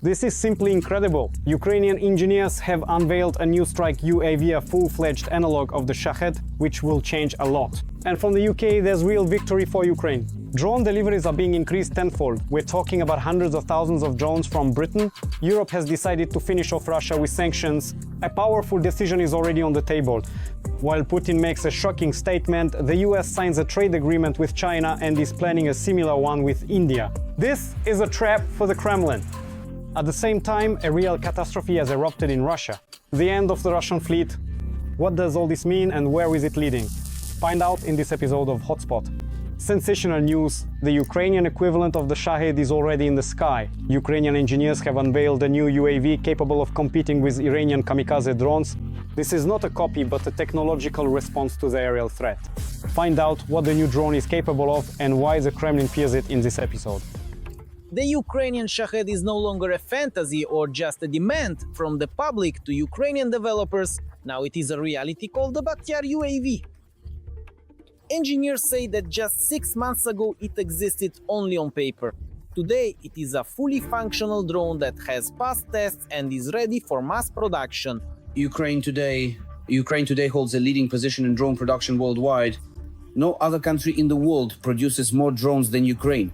This is simply incredible. Ukrainian engineers have unveiled a new strike UAV, a full-fledged analog of the Shahed, which will change a lot. And from the UK, there's real victory for Ukraine. Drone deliveries are being increased tenfold. We're talking about hundreds of thousands of drones from Britain. Europe has decided to finish off Russia with sanctions. A powerful decision is already on the table. While Putin makes a shocking statement, the US signs a trade agreement with China and is planning a similar one with India. This is a trap for the Kremlin. At the same time, a real catastrophe has erupted in Russia. The end of the Russian fleet. What does all this mean and where is it leading? Find out in this episode of Hotspot. Sensational news. The Ukrainian equivalent of the Shahed is already in the sky. Ukrainian engineers have unveiled a new UAV capable of competing with Iranian kamikaze drones. This is not a copy, but a technological response to the aerial threat. Find out what the new drone is capable of and why the Kremlin fears it in this episode. The Ukrainian Shahed is no longer a fantasy or just a demand from the public to Ukrainian developers. Now it is a reality called the Batyar UAV. Engineers say that just 6 months ago it existed only on paper. Today it is a fully functional drone that has passed tests and is ready for mass production. Ukraine today holds a leading position in drone production worldwide. No other country in the world produces more drones than Ukraine.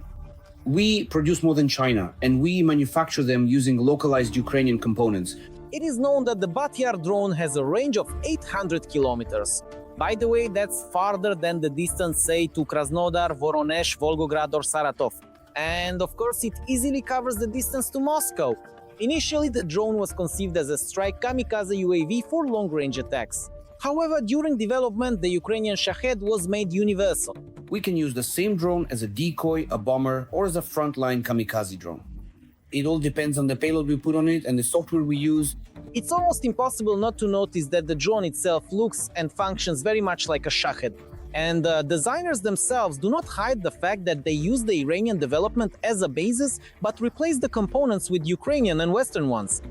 We produce more than China, and we manufacture them using localized Ukrainian components. It is known that the Batyar drone has a range of 800 kilometers. By the way, that's farther than the distance, say, to Krasnodar, Voronezh, Volgograd or Saratov. And of course, it easily covers the distance to Moscow. Initially, the drone was conceived as a strike kamikaze UAV for long-range attacks. However, during development, the Ukrainian Shahed was made universal. We can use the same drone as a decoy, a bomber, or as a frontline kamikaze drone. It all depends on the payload we put on it and the software we use. It's almost impossible not to notice that the drone itself looks and functions very much like a Shahed. And designers themselves do not hide the fact that they use the Iranian development as a basis, but replace the components with Ukrainian and Western ones.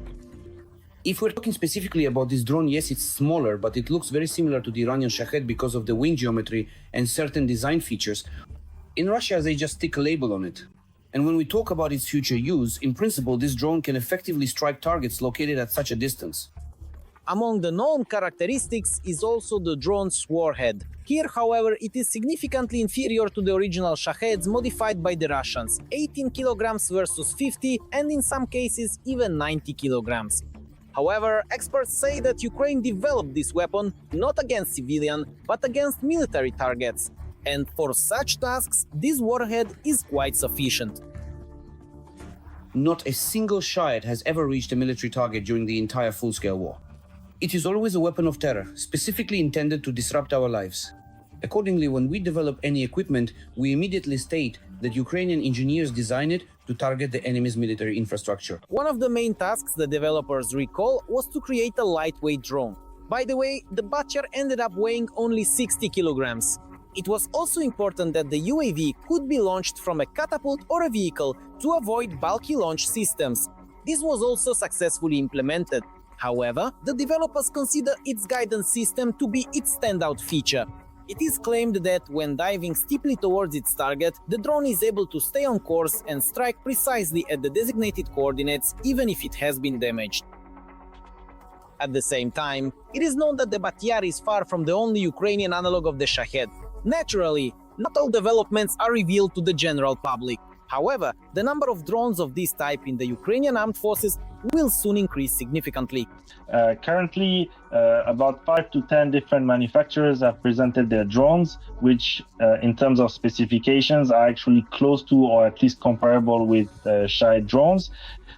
If we're talking specifically about this drone, yes, it's smaller, but it looks very similar to the Iranian Shahed because of the wing geometry and certain design features. In Russia, they just stick a label on it. And when we talk about its future use, in principle, this drone can effectively strike targets located at such a distance. Among the known characteristics is also the drone's warhead. Here, however, it is significantly inferior to the original Shaheds modified by the Russians, 18 kilograms versus 50, and in some cases even 90 kilograms. However, experts say that Ukraine developed this weapon not against civilian, but against military targets. And for such tasks, this warhead is quite sufficient. Not a single Shahed has ever reached a military target during the entire full-scale war. It is always a weapon of terror, specifically intended to disrupt our lives. Accordingly, when we develop any equipment, we immediately state that Ukrainian engineers design it to target the enemy's military infrastructure. One of the main tasks the developers recall was to create a lightweight drone. By the way, the Batyar ended up weighing only 60 kilograms. It was also important that the UAV could be launched from a catapult or a vehicle to avoid bulky launch systems. This was also successfully implemented. However, the developers consider its guidance system to be its standout feature. It is claimed that when diving steeply towards its target, the drone is able to stay on course and strike precisely at the designated coordinates, even if it has been damaged. At the same time, it is known that the Batyar is far from the only Ukrainian analog of the Shahed. Naturally, not all developments are revealed to the general public. However, the number of drones of this type in the Ukrainian armed forces will soon increase significantly. Currently, about 5 to 10 different manufacturers have presented their drones, which in terms of specifications are actually close to or at least comparable with Shahed drones,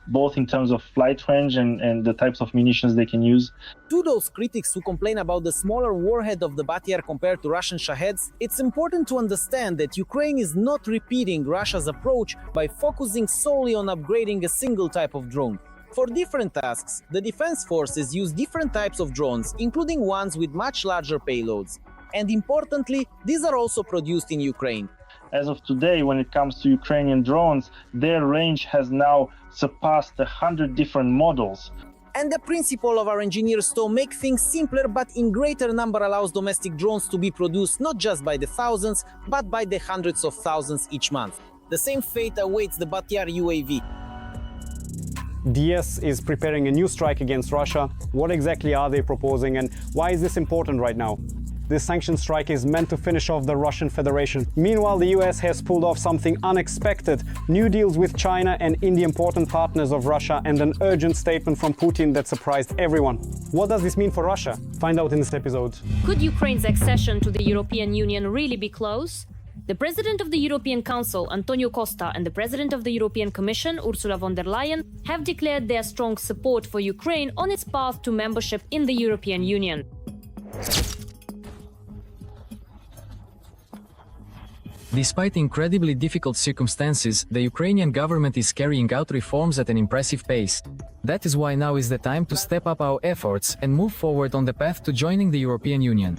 both in terms of flight range and the types of munitions they can use. To those critics who complain about the smaller warhead of the Batyar compared to Russian Shaheds, it's important to understand that Ukraine is not repeating Russia's approach by focusing solely on upgrading a single type of drone. For different tasks, the defense forces use different types of drones, including ones with much larger payloads. And importantly, these are also produced in Ukraine. As of today, when it comes to Ukrainian drones, their range has now surpassed 100 different models. And the principle of our engineers to make things simpler but in greater number allows domestic drones to be produced not just by the thousands, but by the hundreds of thousands each month. The same fate awaits the Batyar UAV. DS is preparing a new strike against Russia. What exactly are they proposing and why is this important right now? This sanction strike is meant to finish off the Russian Federation. Meanwhile, the US has pulled off something unexpected. New deals with China and India, important partners of Russia, and an urgent statement from Putin that surprised everyone. What does this mean for Russia? Find out in this episode. Could Ukraine's accession to the European Union really be close? The President of the European Council, Antonio Costa, and the President of the European Commission, Ursula von der Leyen, have declared their strong support for Ukraine on its path to membership in the European Union. Despite incredibly difficult circumstances, the Ukrainian government is carrying out reforms at an impressive pace. That is why now is the time to step up our efforts and move forward on the path to joining the European Union.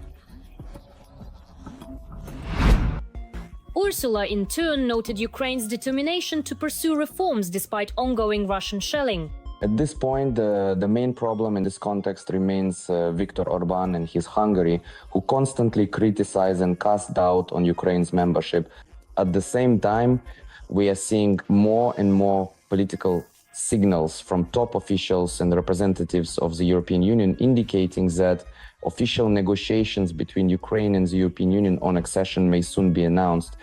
Ursula, in turn, noted Ukraine's determination to pursue reforms despite ongoing Russian shelling. At this point, the main problem in this context remains Viktor Orban and his Hungary, who constantly criticize and cast doubt on Ukraine's membership. At the same time, we are seeing more and more political signals from top officials and representatives of the European Union indicating that official negotiations between Ukraine and the European Union on accession may soon be announced.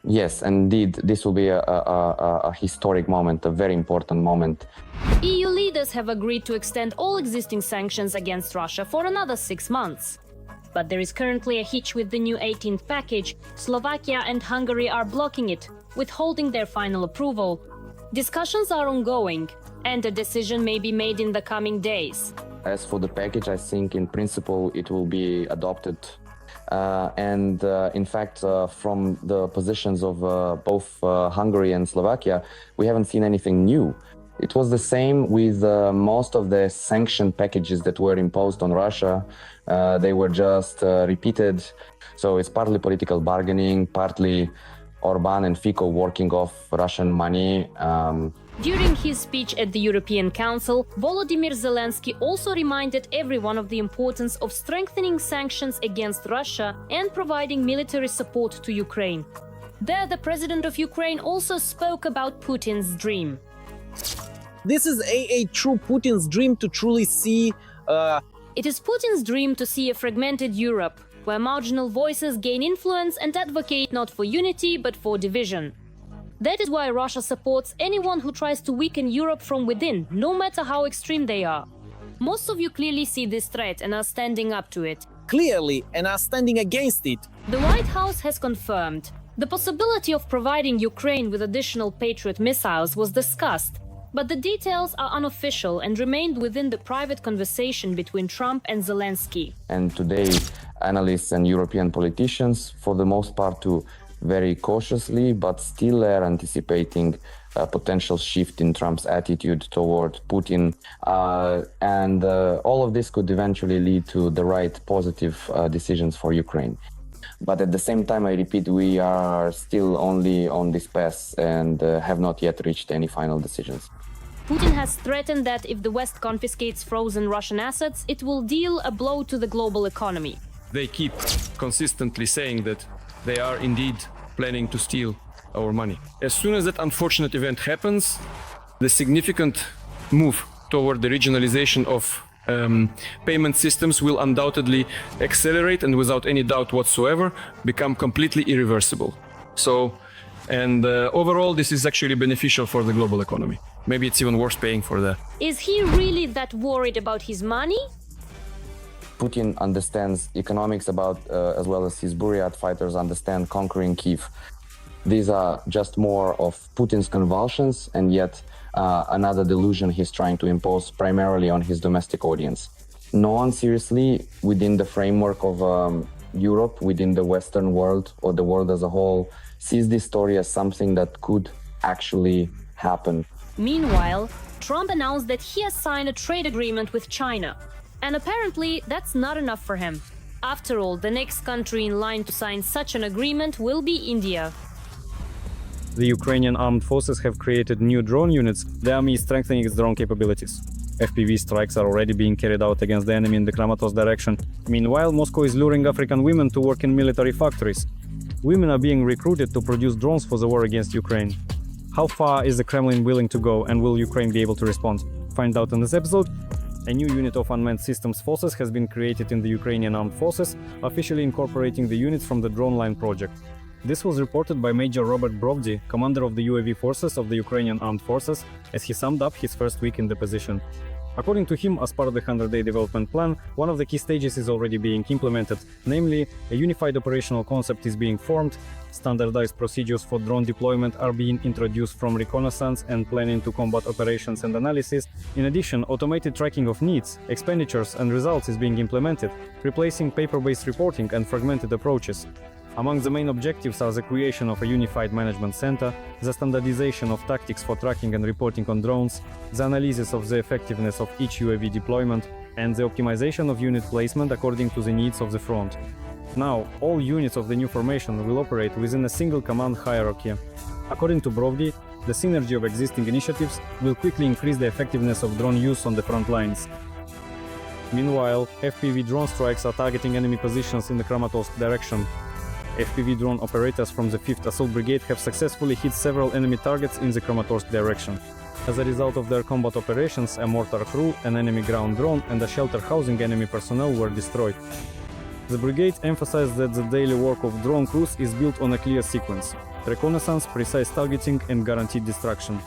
Yes, indeed, this will be a historic moment, a very important moment. EU leaders have agreed to extend all existing sanctions against Russia for another 6 months. But there is currently a hitch with the new 18th package. Slovakia and Hungary are blocking it, withholding their final approval. Discussions are ongoing, and a decision may be made in the coming days. As for the package, I think in principle it will be adopted. In fact, from the positions of both Hungary and Slovakia, we haven't seen anything new. It was the same with most of the sanction packages that were imposed on Russia. They were just repeated. So it's partly political bargaining, partly Orban and Fico working off Russian money. During his speech at the European Council, Volodymyr Zelensky also reminded everyone of the importance of strengthening sanctions against Russia and providing military support to Ukraine. There, the president of Ukraine also spoke about Putin's dream. This is a true Putin's dream to truly see. It is Putin's dream to see a fragmented Europe, where marginal voices gain influence and advocate not for unity but for division. That is why Russia supports anyone who tries to weaken Europe from within, no matter how extreme they are. Most of you clearly see this threat and are standing up to it. Clearly, and are standing against it. The White House has confirmed the possibility of providing Ukraine with additional Patriot missiles was discussed, but the details are unofficial and remained within the private conversation between Trump and Zelensky. And today, analysts and European politicians, for the most part, very cautiously, but still are anticipating a potential shift in Trump's attitude toward Putin. All of this could eventually lead to the right positive decisions for Ukraine. But at the same time, I repeat, we are still only on this path and have not yet reached any final decisions. Putin has threatened that if the West confiscates frozen Russian assets, it will deal a blow to the global economy. They keep consistently saying that they are indeed planning to steal our money. As soon as that unfortunate event happens, the significant move toward the regionalization of payment systems will undoubtedly accelerate and without any doubt whatsoever become completely irreversible. Overall, this is actually beneficial for the global economy. Maybe it's even worth paying for that. Is he really that worried about his money? Putin understands economics as well as his Buryat fighters understand conquering Kyiv. These are just more of Putin's convulsions and yet another delusion he's trying to impose primarily on his domestic audience. No one seriously within the framework of Europe, within the Western world or the world as a whole, sees this story as something that could actually happen. Meanwhile, Trump announced that he has signed a trade agreement with China. And apparently, that's not enough for him. After all, the next country in line to sign such an agreement will be India. The Ukrainian armed forces have created new drone units. The army is strengthening its drone capabilities. FPV strikes are already being carried out against the enemy in the Kramatorsk direction. Meanwhile, Moscow is luring African women to work in military factories. Women are being recruited to produce drones for the war against Ukraine. How far is the Kremlin willing to go, and will Ukraine be able to respond? Find out in this episode. A new unit of unmanned systems forces has been created in the Ukrainian armed forces, officially incorporating the units from the drone line project. This was reported by Major Robert Brovdi, commander of the UAV forces of the Ukrainian armed forces, as he summed up his first week in the position. According to him, as part of the 100-day development plan, one of the key stages is already being implemented, namely, a unified operational concept is being formed, standardized procedures for drone deployment are being introduced from reconnaissance and planning to combat operations and analysis. In addition, automated tracking of needs, expenditures and results is being implemented, replacing paper-based reporting and fragmented approaches. Among the main objectives are the creation of a unified management center, the standardization of tactics for tracking and reporting on drones, the analysis of the effectiveness of each UAV deployment, and the optimization of unit placement according to the needs of the front. Now, all units of the new formation will operate within a single command hierarchy. According to Brovdi, the synergy of existing initiatives will quickly increase the effectiveness of drone use on the front lines. Meanwhile, FPV drone strikes are targeting enemy positions in the Kramatorsk direction. FPV drone operators from the 5th Assault Brigade have successfully hit several enemy targets in the Kramatorsk direction. As a result of their combat operations, a mortar crew, an enemy ground drone, and a shelter housing enemy personnel were destroyed. The brigade emphasized that the daily work of drone crews is built on a clear sequence: reconnaissance, precise targeting, and guaranteed destruction.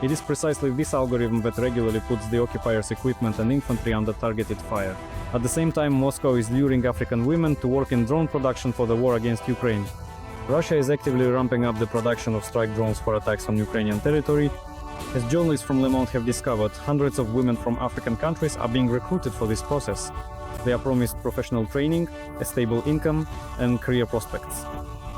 It is precisely this algorithm that regularly puts the occupiers' equipment and infantry under targeted fire. At the same time, Moscow is luring African women to work in drone production for the war against Ukraine. Russia is actively ramping up the production of strike drones for attacks on Ukrainian territory. As journalists from Le Monde have discovered, hundreds of women from African countries are being recruited for this process. They are promised professional training, a stable income, and career prospects.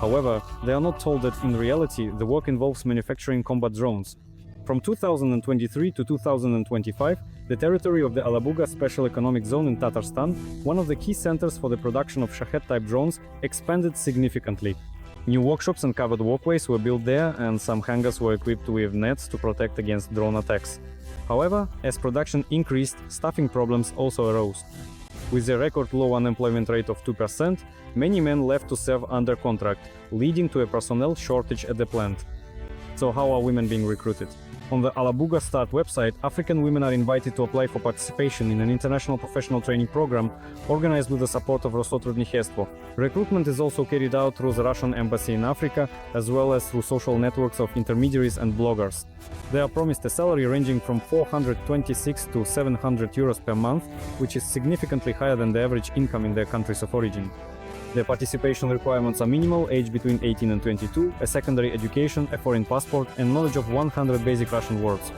However, they are not told that in reality the work involves manufacturing combat drones. From 2023 to 2025, the territory of the Alabuga Special Economic Zone in Tatarstan, one of the key centers for the production of Shahed-type drones, expanded significantly. New workshops and covered walkways were built there, and some hangars were equipped with nets to protect against drone attacks. However, as production increased, staffing problems also arose. With a record low unemployment rate of 2%, many men left to serve under contract, leading to a personnel shortage at the plant. So how are women being recruited? On the Alabuga Start website, African women are invited to apply for participation in an international professional training program organized with the support of Rosotrudnichestvo. Recruitment is also carried out through the Russian embassy in Africa, as well as through social networks of intermediaries and bloggers. They are promised a salary ranging from 426 to 700 euros per month, which is significantly higher than the average income in their countries of origin. The participation requirements are minimal, age between 18 and 22, a secondary education, a foreign passport, and knowledge of 100 basic Russian words.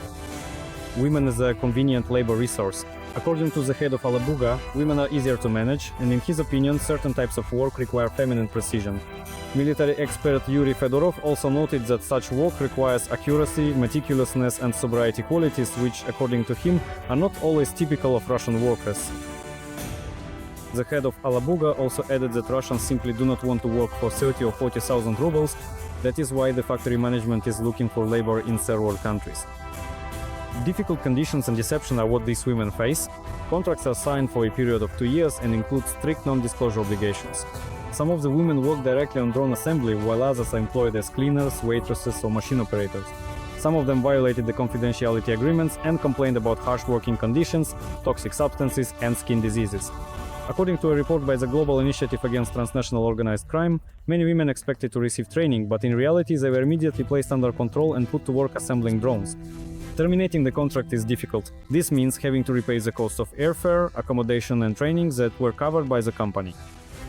Women as a convenient labor resource. According to the head of Alabuga, women are easier to manage, and in his opinion, certain types of work require feminine precision. Military expert Yuri Fedorov also noted that such work requires accuracy, meticulousness, and sobriety qualities, which, according to him, are not always typical of Russian workers. The head of Alabuga also added that Russians simply do not want to work for 30 or 40,000 rubles. That is why the factory management is looking for labor in third world countries. Difficult conditions and deception are what these women face. Contracts are signed for a period of 2 years and include strict non-disclosure obligations. Some of the women work directly on drone assembly, while others are employed as cleaners, waitresses, or machine operators. Some of them violated the confidentiality agreements and complained about harsh working conditions, toxic substances, and skin diseases. According to a report by the Global Initiative Against Transnational Organized Crime, many women expected to receive training, but in reality they were immediately placed under control and put to work assembling drones. Terminating the contract is difficult. This means having to repay the cost of airfare, accommodation, and training that were covered by the company.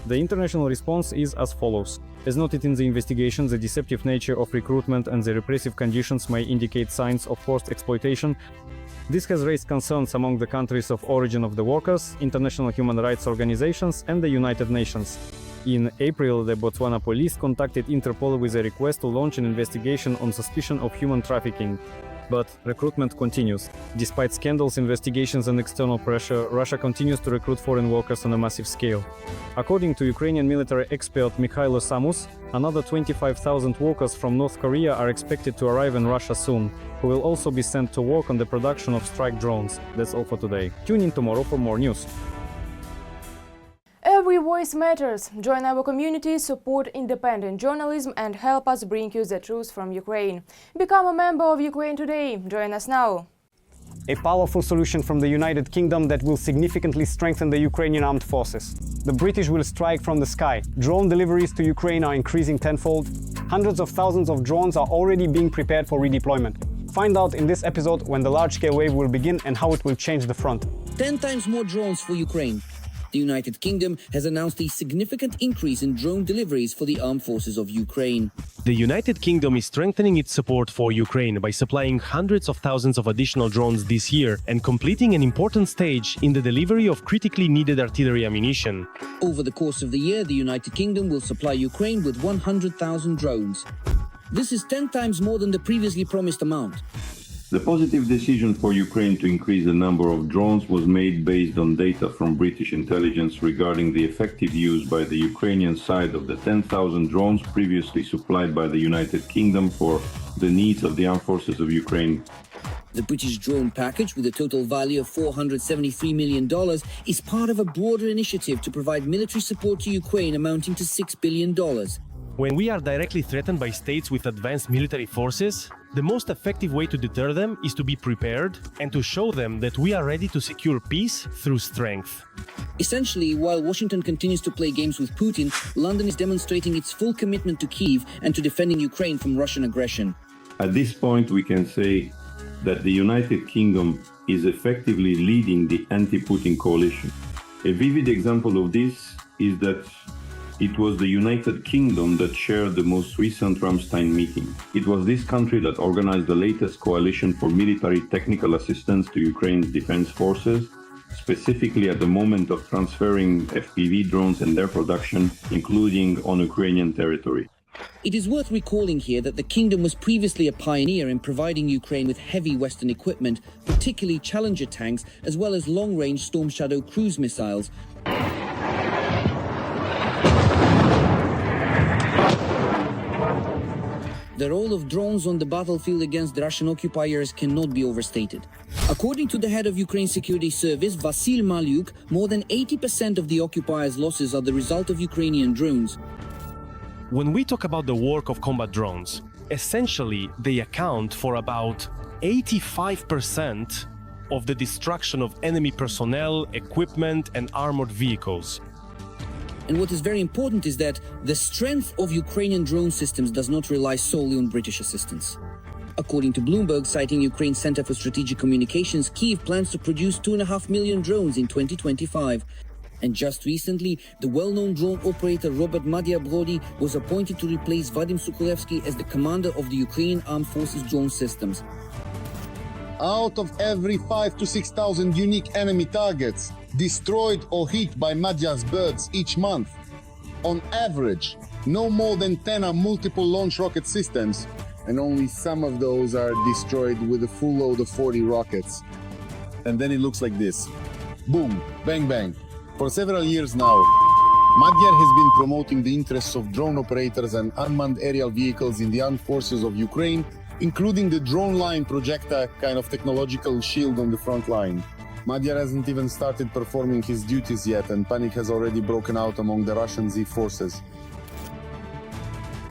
The international response is as follows. As noted in the investigation, the deceptive nature of recruitment and the repressive conditions may indicate signs of forced exploitation. This has raised concerns among the countries of origin of the workers, international human rights organizations, and the United Nations. In April, the Botswana police contacted Interpol with a request to launch an investigation on suspicion of human trafficking. But recruitment continues. Despite scandals, investigations, and external pressure, Russia continues to recruit foreign workers on a massive scale. According to Ukrainian military expert Mikhailo Samus, another 25,000 workers from North Korea are expected to arrive in Russia soon, who will also be sent to work on the production of strike drones. That's all for today. Tune in tomorrow for more news. Every voice matters. Join our community, support independent journalism and help us bring you the truth from Ukraine. Become a member of Ukraine Today. Join us now. A powerful solution from the United Kingdom that will significantly strengthen the Ukrainian armed forces. The British will strike from the sky. Drone deliveries to Ukraine are increasing tenfold. Hundreds of thousands of drones are already being prepared for redeployment. Find out in this episode when the large-scale wave will begin and how it will change the front. 10 times more drones for Ukraine. The United Kingdom has announced a significant increase in drone deliveries for the armed forces of Ukraine. The United Kingdom is strengthening its support for Ukraine by supplying hundreds of thousands of additional drones this year and completing an important stage in the delivery of critically needed artillery ammunition. Over the course of the year, the United Kingdom will supply Ukraine with 100,000 drones. This is 10 times more than the previously promised amount. The positive decision for Ukraine to increase the number of drones was made based on data from British intelligence regarding the effective use by the Ukrainian side of the 10,000 drones previously supplied by the United Kingdom for the needs of the armed forces of Ukraine. The British drone package, with a total value of $473 million, is part of a broader initiative to provide military support to Ukraine amounting to $6 billion. When we are directly threatened by states with advanced military forces, the most effective way to deter them is to be prepared and to show them that we are ready to secure peace through strength. Essentially, while Washington continues to play games with Putin, London is demonstrating its full commitment to Kyiv and to defending Ukraine from Russian aggression. At this point, we can say that the United Kingdom is effectively leading the anti-Putin coalition. A vivid example of this is that it was the United Kingdom that chaired the most recent Ramstein meeting. It was this country that organized the latest coalition for military technical assistance to Ukraine's defense forces, specifically at the moment of transferring FPV drones and their production, including on Ukrainian territory. It is worth recalling here that the kingdom was previously a pioneer in providing Ukraine with heavy Western equipment, particularly Challenger tanks, as well as long-range Storm Shadow cruise missiles. The role of drones on the battlefield against the Russian occupiers cannot be overstated. According to the head of Ukraine's security service, Vasyl Malyuk, more than 80% of the occupiers' losses are the result of Ukrainian drones. When we talk about the work of combat drones, essentially they account for about 85% of the destruction of enemy personnel, equipment, and armored vehicles. And what is very important is that the strength of Ukrainian drone systems does not rely solely on British assistance. According to Bloomberg, citing Ukraine's Center for Strategic Communications, Kyiv plans to produce 2.5 million drones in 2025. And just recently, the well-known drone operator Robert Madya-Brody was appointed to replace Vadim Sukolevsky as the commander of the Ukrainian Armed Forces drone systems. Out of every 5,000 to 6,000 unique enemy targets destroyed or hit by Madya's birds each month, on average, no more than 10 are multiple launch rocket systems, and only some of those are destroyed with a full load of 40 rockets. And then it looks like this. Boom, bang, bang. For several years now, Madya has been promoting the interests of drone operators and unmanned aerial vehicles in the armed forces of Ukraine, including the drone line projectile kind of technological shield on the front line. Madya hasn't even started performing his duties yet, and panic has already broken out among the Russian Z forces.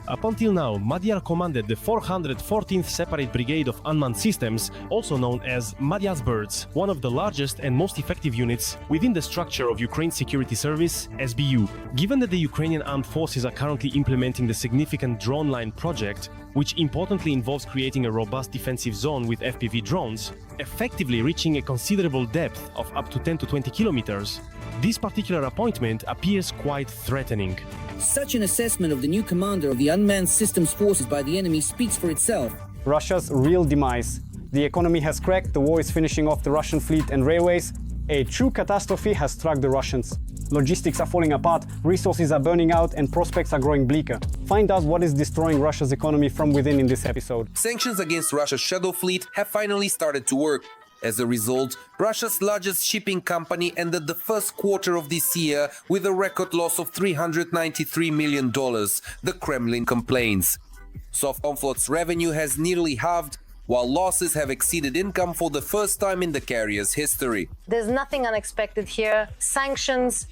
Up until now, Madya commanded the 414th Separate Brigade of Unmanned Systems, also known as Madya's Birds, one of the largest and most effective units within the structure of Ukraine's Security Service, SBU. Given that the Ukrainian armed forces are currently implementing the significant drone line project, which importantly involves creating a robust defensive zone with FPV drones, effectively reaching a considerable depth of up to 10 to 20 kilometers, this particular appointment appears quite threatening. Such an assessment of the new commander of the unmanned systems forces by the enemy speaks for itself. Russia's real demise. The economy has cracked, the war is finishing off the Russian fleet and railways. A true catastrophe has struck the Russians. Logistics are falling apart, resources are burning out, and prospects are growing bleaker. Find out what is destroying Russia's economy from within in this episode. Sanctions against Russia's shadow fleet have finally started to work. As a result, Russia's largest shipping company ended the first quarter of this year with a record loss of $393 million, the Kremlin complains. Sovcomflot's revenue has nearly halved, while losses have exceeded income for the first time in the carrier's history. There's nothing unexpected here. Sanctions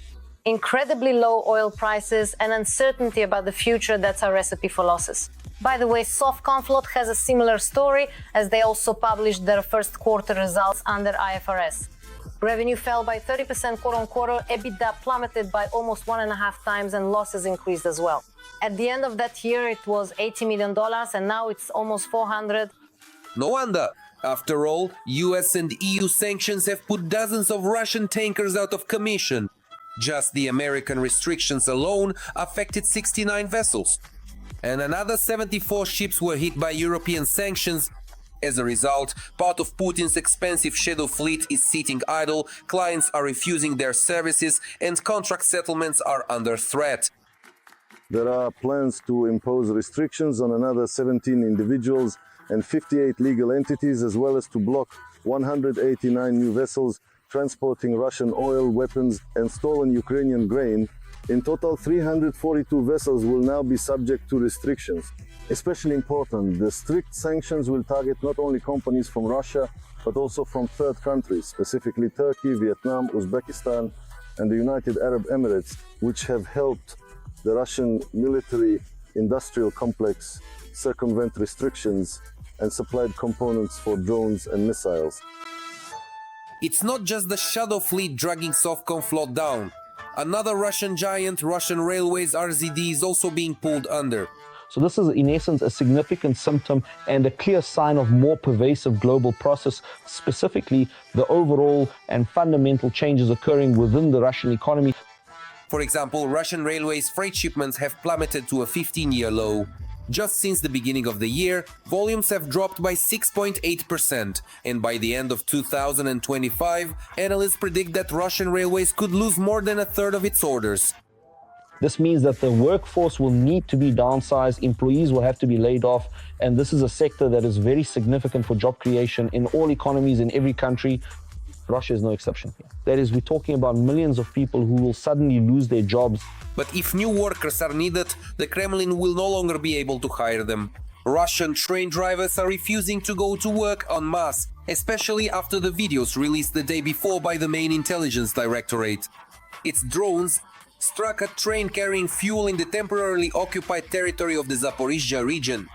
incredibly low oil prices, and uncertainty about the future. That's our recipe for losses. By the way, Sovconflot has a similar story, as they also published their first quarter results under IFRS. Revenue fell by 30% quarter-on-quarter, EBITDA plummeted by almost 1.5 times, and losses increased as well. At the end of that year, it was $80 million, and now it's almost 400. No wonder. After all, US and EU sanctions have put dozens of Russian tankers out of commission. Just the American restrictions alone affected 69 vessels. And another 74 ships were hit by European sanctions. As a result, part of Putin's expensive shadow fleet is sitting idle, clients are refusing their services, and contract settlements are under threat. There are plans to impose restrictions on another 17 individuals and 58 legal entities, as well as to block 189 new vessels transporting Russian oil, weapons, and stolen Ukrainian grain. In total, 342 vessels will now be subject to restrictions. Especially important, the strict sanctions will target not only companies from Russia, but also from third countries, specifically Turkey, Vietnam, Uzbekistan, and the United Arab Emirates, which have helped the Russian military-industrial complex circumvent restrictions and supplied components for drones and missiles. It's not just the shadow fleet dragging Sovconflot down. Another Russian giant, Russian Railways RZD, is also being pulled under. So this is in essence a significant symptom and a clear sign of more pervasive global process, specifically the overall and fundamental changes occurring within the Russian economy. For example, Russian Railways freight shipments have plummeted to a 15-year low. Just since the beginning of the year, volumes have dropped by 6.8%, and by the end of 2025, analysts predict that Russian Railways could lose more than a third of its orders. This means that the workforce will need to be downsized, employees will have to be laid off, and this is a sector that is very significant for job creation in all economies in every country. Russia is no exception here. That is, we're talking about millions of people who will suddenly lose their jobs. But if new workers are needed, the Kremlin will no longer be able to hire them. Russian train drivers are refusing to go to work en masse, especially after the videos released the day before by the main intelligence directorate. Its drones struck a train carrying fuel in the temporarily occupied territory of the Zaporizhzhia region.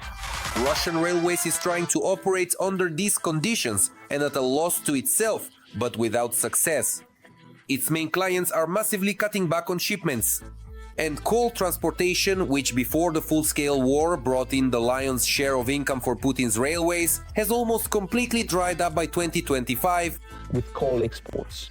Russian Railways is trying to operate under these conditions and at a loss to itself, but without success. Its main clients are massively cutting back on shipments. And coal transportation, which before the full-scale war brought in the lion's share of income for Putin's railways, has almost completely dried up by 2025. With coal exports.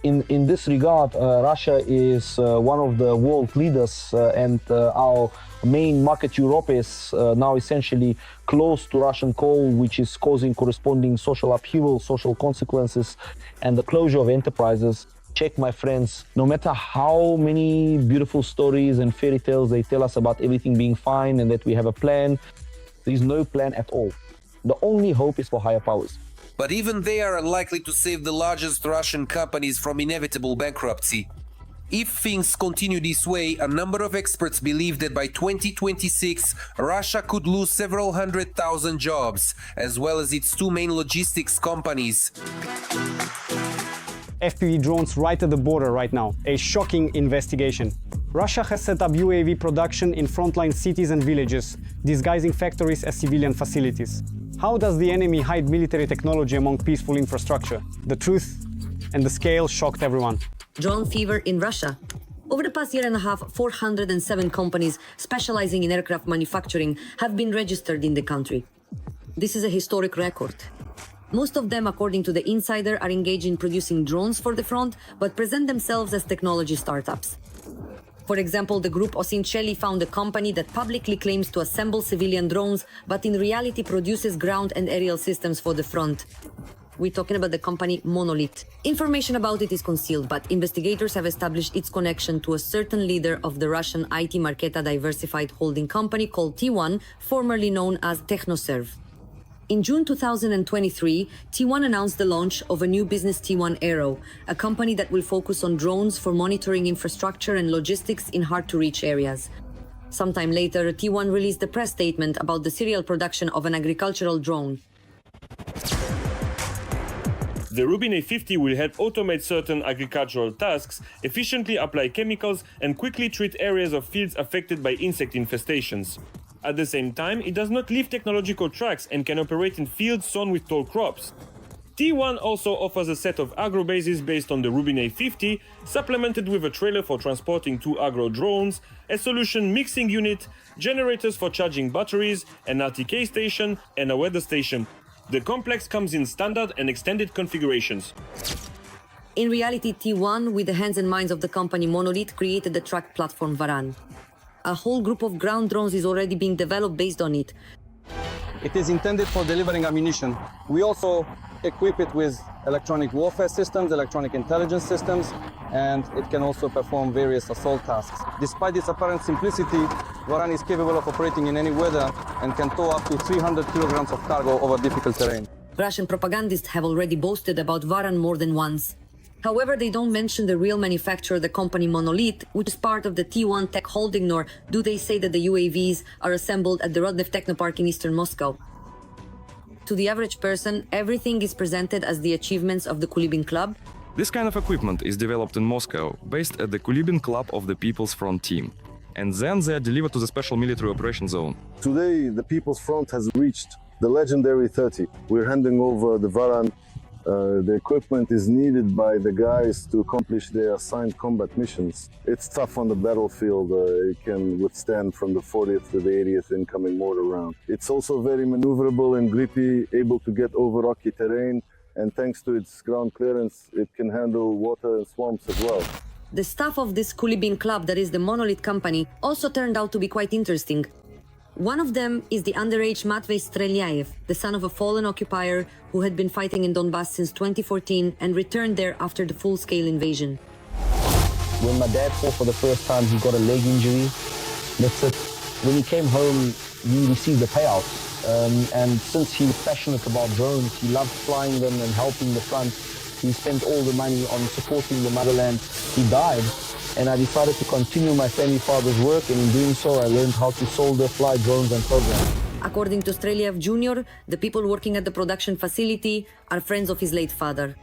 In this regard, Russia is one of the world leaders, and our main market, Europe, is now essentially close to Russian coal, which is causing corresponding social upheaval, social consequences, and the closure of enterprises. Check, my friends, no matter how many beautiful stories and fairy tales they tell us about everything being fine and that we have a plan, there is no plan at all. The only hope is for higher powers. But even they are unlikely to save the largest Russian companies from inevitable bankruptcy. If things continue this way, a number of experts believe that by 2026, Russia could lose several 100,000 jobs, as well as its two main logistics companies. FPV drones right at the border right now. A shocking investigation. Russia has set up UAV production in frontline cities and villages, disguising factories as civilian facilities. How does the enemy hide military technology among peaceful infrastructure? The truth and the scale shocked everyone. Drone fever in Russia. Over the past year and a half, 407 companies specializing in aircraft manufacturing have been registered in the country. This is a historic record. Most of them, according to The Insider, are engaged in producing drones for the front, but present themselves as technology startups. For example, the group Osincelli found a company that publicly claims to assemble civilian drones, but in reality produces ground and aerial systems for the front. We're talking about the company Monolith. Information about it is concealed, but investigators have established its connection to a certain leader of the Russian IT Marketa diversified holding company called T1, formerly known as Technoserv. In June 2023, T1 announced the launch of a new business, T1 Aero, a company that will focus on drones for monitoring infrastructure and logistics in hard-to-reach areas. Sometime later, T1 released a press statement about the serial production of an agricultural drone. The Rubin A50 will help automate certain agricultural tasks, efficiently apply chemicals, and quickly treat areas of fields affected by insect infestations. At the same time, it does not leave technological tracks and can operate in fields sown with tall crops. T1 also offers a set of agro bases based on the Rubin A50, supplemented with a trailer for transporting 2 agro drones, a solution mixing unit, generators for charging batteries, an RTK station, and a weather station. The complex comes in standard and extended configurations. In reality, T1, with the hands and minds of the company Monolith, created the track platform Varan. A whole group of ground drones is already being developed based on it. It is intended for delivering ammunition. We also equip it with electronic warfare systems, electronic intelligence systems, and it can also perform various assault tasks. Despite its apparent simplicity, Varan is capable of operating in any weather and can tow up to 300 kilograms of cargo over difficult terrain. Russian propagandists have already boasted about Varan more than once. However, they don't mention the real manufacturer, the company Monolith, which is part of the T1 Tech holding, nor do they say that the UAVs are assembled at the Rodnev Technopark in eastern Moscow. To the average person, everything is presented as the achievements of the Kulibin Club. This kind of equipment is developed in Moscow, based at the Kulibin Club of the People's Front team. And then they are delivered to the Special Military Operations Zone. Today, the People's Front has reached the legendary 30. We're handing over the Varan. The equipment is needed by the guys to accomplish their assigned combat missions. It's tough on the battlefield. It can withstand from the 40th to the 80th incoming mortar round. It's also very maneuverable and grippy, able to get over rocky terrain, and thanks to its ground clearance, it can handle water and swamps as well. The staff of this Kulibin Club, that is the Monolith company, also turned out to be quite interesting. One of them is the underage Matvey Strelyaev, the son of a fallen occupier who had been fighting in Donbass since 2014 and returned there after the full-scale invasion. When my dad fought for the first time, he got a leg injury. That's it. When he came home, he received a payout. And since he was passionate about drones, he loved flying them and helping the front. He spent all the money on supporting the motherland. He died. And I decided to continue my family father's work, and in doing so, I learned how to solder, fly drones, and program. According to Strelyaev Jr., the people working at the production facility are friends of his late father.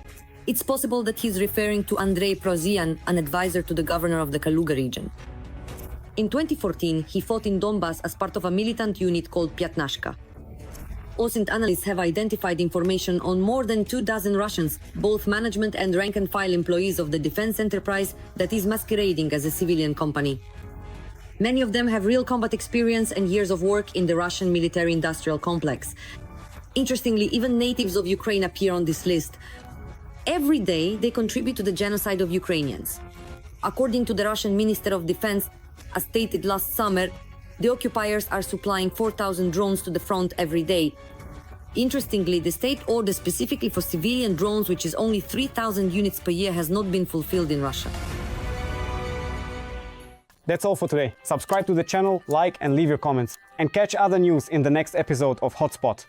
It's possible that he's referring to Andrei Prozian, an advisor to the governor of the Kaluga region. In 2014, he fought in Donbass as part of a militant unit called Pyatnashka. OSINT analysts have identified information on more than 24 Russians, both management and rank-and-file employees of the defense enterprise that is masquerading as a civilian company. Many of them have real combat experience and years of work in the Russian military-industrial complex. Interestingly, even natives of Ukraine appear on this list. Every day, they contribute to the genocide of Ukrainians. According to the Russian Minister of Defense, as stated last summer, the occupiers are supplying 4,000 drones to the front every day. Interestingly, the state order specifically for civilian drones, which is only 3,000 units per year, has not been fulfilled in Russia. That's all for today. Subscribe to the channel, like and leave your comments. And catch other news in the next episode of Hotspot.